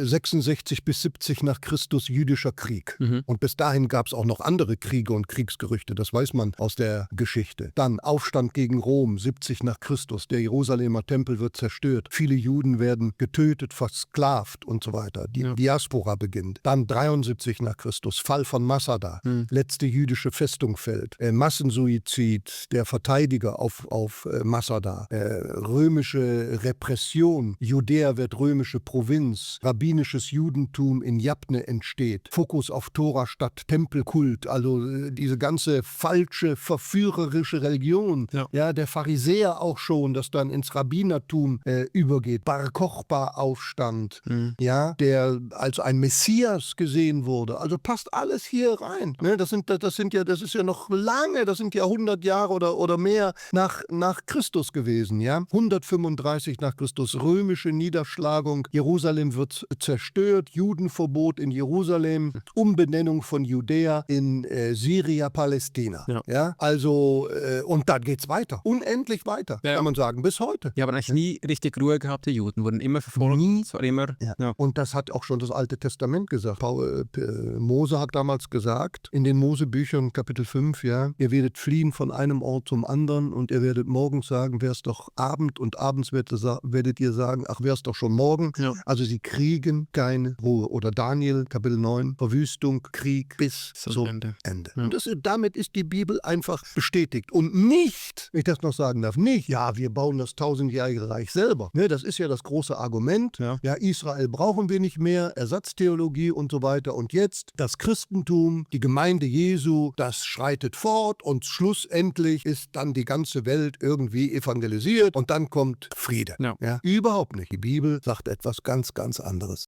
66 bis 70 nach Christus jüdischer Krieg. Und bis dahin gab es auch noch andere Kriege und Kriegsgerüchte, das weiß man aus der Geschichte. Dann Aufstand gegen Rom, 70 nach Christus, der Jerusalemer Tempel wird zerstört, viele Juden werden getötet, versklavt und so weiter. Die Diaspora beginnt. Dann 73 nach Christus, Fall von Masada, letzte jüdische Festung fällt, Massensuizid der Verteidiger auf Masada, römische Repression, Judäa wird römische Provinz, rabbinisches Judentum in Jabne entsteht, Fokus auf Tora statt Tempelkult, also diese ganze falsche, verführerische Religion, der Pharisäer auch schon, das dann ins Rabbinertum übergeht, Bar Kochba-Aufstand, der als ein Messias gesehen wurde, also passt alles hier rein. Ne? Das ist ja noch lange, das sind ja 100 Jahre oder mehr nach Christus gewesen, 135 nach Christus, römische Niederschlagung, Jerusalem wird zerstört, Judenverbot in Jerusalem, Umbenennung von Judäa in Syria-Palästina. Also, und dann geht's weiter, unendlich weiter, kann man sagen, bis heute. Die haben eigentlich nie richtig Ruhe gehabt, die Juden, wurden immer verfolgt. Es war immer, Und das hat auch schon das Alte Testament gesagt. Mose hat damals gesagt, in den Mosebüchern Kapitel 5, ihr werdet fliehen von einem Ort zum anderen und ihr werdet morgens sagen, wäre es doch Abend, und abends werdet ihr sagen, ach, wäre es doch schon morgen. Also sie kriegen keine Ruhe. Oder Daniel, Kapitel 9, Verwüstung, Krieg bis zum Ende. Und damit ist die Bibel einfach bestätigt. Und nicht, wenn ich das noch sagen darf, nicht, wir bauen das 1000-jährige Reich selber. Ne, das ist ja das große Argument. Israel brauchen wir nicht mehr, Ersatztheologie und so weiter. Und jetzt das Christentum, die Gemeinde Jesu, das schreitet fort und schlussendlich ist dann die ganze Welt irgendwie evangelisiert und dann kommt Friede. Überhaupt nicht. Die Bibel sagt etwas ganz, ganz anderes.